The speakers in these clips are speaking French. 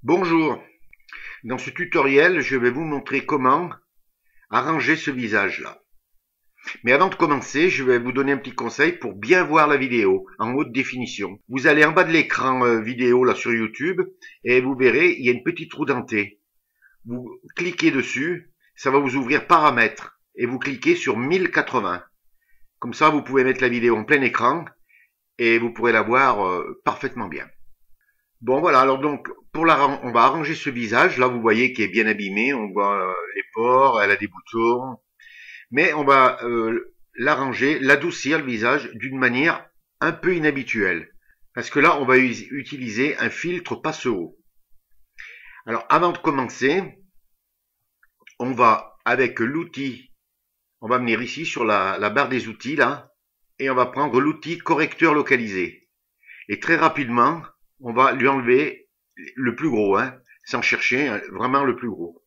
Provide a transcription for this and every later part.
Bonjour, dans ce tutoriel, je vais vous montrer comment arranger ce visage-là. Mais avant de commencer, je vais vous donner un petit conseil pour bien voir la vidéo en haute définition. Vous allez en bas de l'écran vidéo là sur YouTube et vous verrez, il y a une petite roue dentée. Vous cliquez dessus, ça va vous ouvrir paramètres et vous cliquez sur 1080. Comme ça, vous pouvez mettre la vidéo en plein écran et vous pourrez la voir parfaitement bien. Bon voilà, alors donc on va arranger ce visage. Là vous voyez qu'il est bien abîmé, on voit les pores, elle a des boutons. Mais on va l'arranger, l'adoucir le visage d'une manière un peu inhabituelle. Parce que là on va utiliser un filtre Passeau. Alors avant de commencer, on va avec l'outil, on va venir ici sur la barre des outils là, et on va prendre l'outil correcteur localisé. Et très rapidement, on va lui enlever le plus gros, sans chercher, vraiment le plus gros.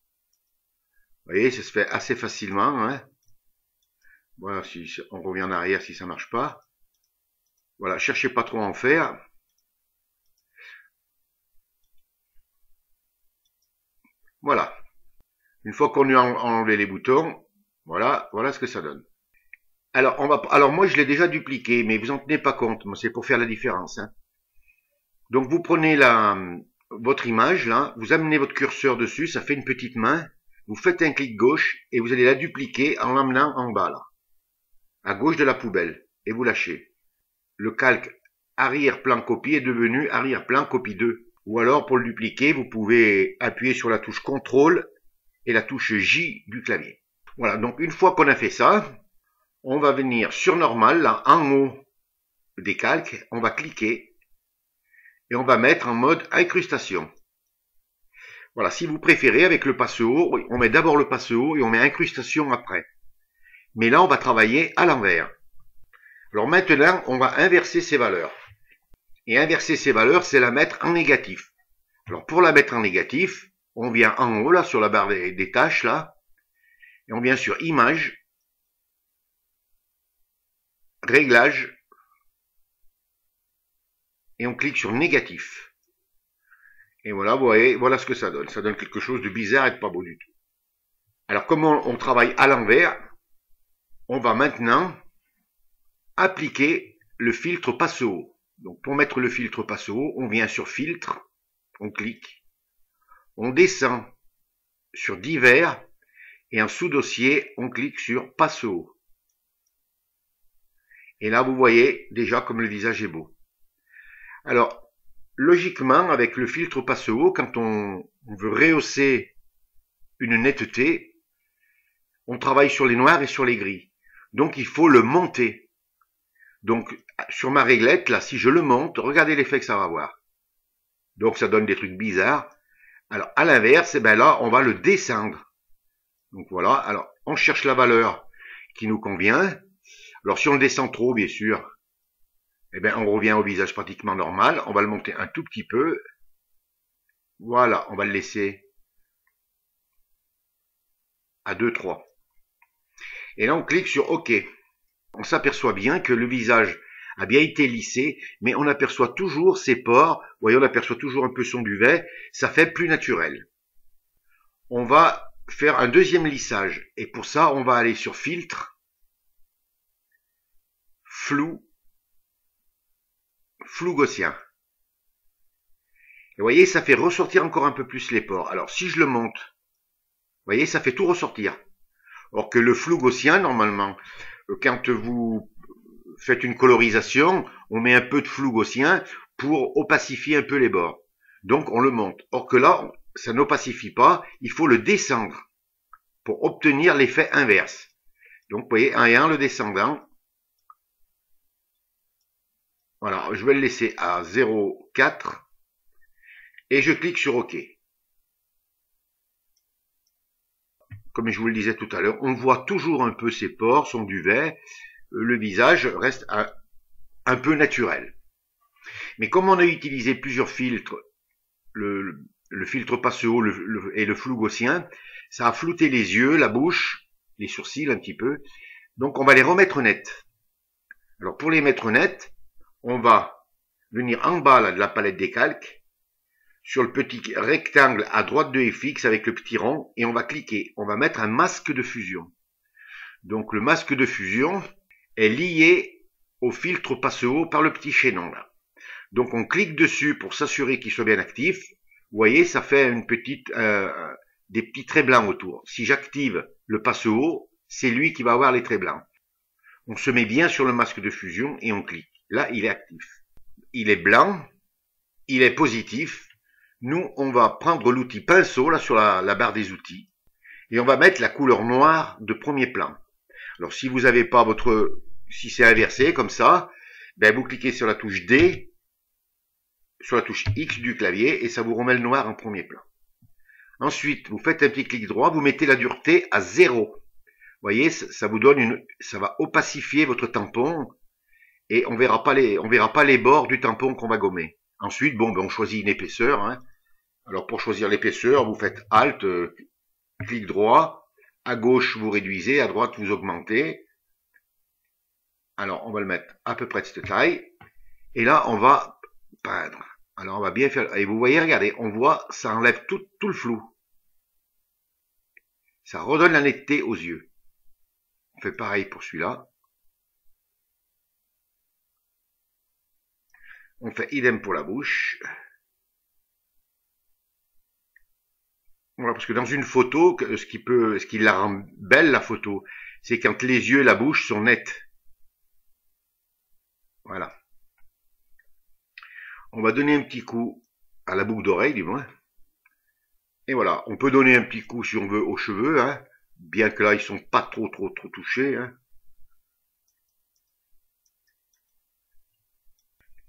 Vous voyez, ça se fait assez facilement. Voilà, si on revient en arrière si ça marche pas. Voilà, cherchez pas trop à en faire. Voilà. Une fois qu'on a enlevé les boutons, voilà ce que ça donne. Alors moi je l'ai déjà dupliqué, mais vous en tenez pas compte. C'est pour faire la différence. Donc vous prenez votre image là, vous amenez votre curseur dessus, ça fait une petite main, vous faites un clic gauche et vous allez la dupliquer en l'amenant en bas là, à gauche de la poubelle, et vous lâchez. Le calque arrière-plan copie est devenu arrière-plan copie 2. Ou alors pour le dupliquer, vous pouvez appuyer sur la touche CTRL et la touche J du clavier. Voilà, donc une fois qu'on a fait ça, on va venir sur normal, là, en haut des calques, on va cliquer et on va mettre en mode incrustation. Voilà, si vous préférez, avec le passe-haut, on met d'abord le passe-haut et on met incrustation après. Mais là, on va travailler à l'envers. Alors maintenant, on va inverser ces valeurs. Et inverser ces valeurs, c'est la mettre en négatif. Alors pour la mettre en négatif, on vient en haut, là, sur la barre des tâches, là, et on vient sur Image, Réglages, et on clique sur Négatif. Et voilà, vous voyez, voilà ce que ça donne. Ça donne quelque chose de bizarre et de pas beau du tout. Alors, comme on travaille à l'envers, on va maintenant appliquer le filtre Passeau. Donc, pour mettre le filtre Passeau, on vient sur Filtre, on clique, on descend sur Divers, et en sous-dossier, on clique sur Passeau. Et là, vous voyez déjà comme le visage est beau. Alors, logiquement, avec le filtre Passeau, quand on veut rehausser une netteté, on travaille sur les noirs et sur les gris. Donc, il faut le monter. Donc, sur ma réglette, là, si je le monte, regardez l'effet que ça va avoir. Donc, ça donne des trucs bizarres. Alors, à l'inverse, ben là, on va le descendre. Donc, voilà. Alors, on cherche la valeur qui nous convient. Alors, si on le descend trop, bien sûr, eh bien, on revient au visage pratiquement normal. On va le monter un tout petit peu. Voilà, on va le laisser à 2, 3. Et là, on clique sur OK. On s'aperçoit bien que le visage a bien été lissé, mais on aperçoit toujours ses pores. Vous voyez, on aperçoit toujours un peu son duvet. Ça fait plus naturel. On va faire un deuxième lissage. Et pour ça, on va aller sur Filtre, Flou gaussien. Et vous voyez, ça fait ressortir encore un peu plus les pores. Alors, si je le monte, vous voyez, ça fait tout ressortir. Or que le flou gaussien, normalement, quand vous faites une colorisation, on met un peu de flou gaussien pour opacifier un peu les bords. Donc, on le monte. Or que là, ça n'opacifie pas, il faut le descendre pour obtenir l'effet inverse. Donc, vous voyez, en le descendant, voilà, je vais le laisser à 0,4 et je clique sur OK. Comme je vous le disais tout à l'heure, on voit toujours un peu ses pores, son duvet, le visage reste un peu naturel. Mais comme on a utilisé plusieurs filtres, le filtre Passeau et le flou gaussien, ça a flouté les yeux, la bouche, les sourcils un petit peu. Donc on va les remettre nets. Alors pour les mettre nets, on va venir en bas là, de la palette des calques, sur le petit rectangle à droite de FX avec le petit rond et on va cliquer. On va mettre un masque de fusion. Donc le masque de fusion est lié au filtre passe-haut par le petit chaînon là. Donc on clique dessus pour s'assurer qu'il soit bien actif. Vous voyez, ça fait une petite, des petits traits blancs autour. Si j'active le passe-haut, c'est lui qui va avoir les traits blancs. On se met bien sur le masque de fusion et on clique. Là, il est actif. Il est blanc, il est positif. Nous, on va prendre l'outil pinceau là sur la barre des outils et on va mettre la couleur noire de premier plan. Alors si vous n'avez pas si c'est inversé comme ça, ben vous cliquez sur la touche D, sur la touche X du clavier et ça vous remet le noir en premier plan. Ensuite, vous faites un petit clic droit, vous mettez la dureté à 0. Vous voyez, ça vous donne ça va opacifier votre tampon et on verra pas les bords du tampon qu'on va gommer. Ensuite, bon, ben on choisit une épaisseur. Hein. Alors pour choisir l'épaisseur, vous faites Alt, clic droit, à gauche vous réduisez, à droite vous augmentez. Alors on va le mettre à peu près de cette taille. Et là on va peindre. Alors on va bien faire. Et vous voyez, regardez, on voit, ça enlève tout le flou. Ça redonne la netteté aux yeux. On fait pareil pour celui-là. On fait idem pour la bouche. Voilà, parce que dans une photo, ce qui la rend belle, la photo, c'est quand les yeux et la bouche sont nets. Voilà. On va donner un petit coup à la boucle d'oreille, du moins. Et voilà, on peut donner un petit coup, si on veut, aux cheveux, hein, bien que là, ils sont pas trop touchés. Hein.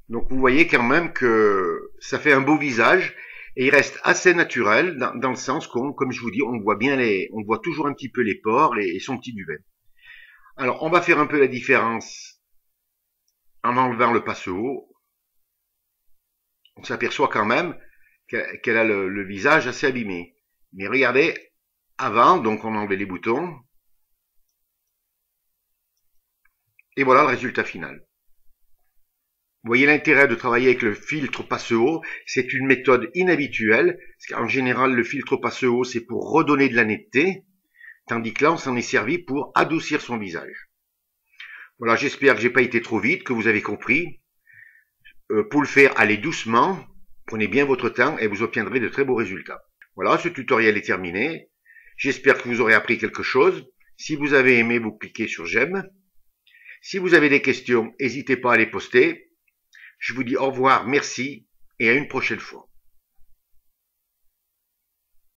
Donc, vous voyez quand même que ça fait un beau visage. Et il reste assez naturel dans le sens comme je vous dis, on voit toujours un petit peu les pores et son petit duvet. Alors, on va faire un peu la différence en enlevant le passe-haut. On s'aperçoit quand même qu'elle a le visage assez abîmé. Mais regardez, avant, donc on enlevait les boutons. Et voilà le résultat final. Vous voyez l'intérêt de travailler avec le filtre passe-haut, c'est une méthode inhabituelle, parce qu'en général le filtre passe-haut c'est pour redonner de la netteté, tandis que là on s'en est servi pour adoucir son visage. Voilà, j'espère que j'ai pas été trop vite, que vous avez compris. Pour le faire, allez doucement, prenez bien votre temps et vous obtiendrez de très beaux résultats. Voilà, ce tutoriel est terminé. J'espère que vous aurez appris quelque chose. Si vous avez aimé, vous cliquez sur j'aime. Si vous avez des questions, n'hésitez pas à les poster. Je vous dis au revoir, merci et à une prochaine fois.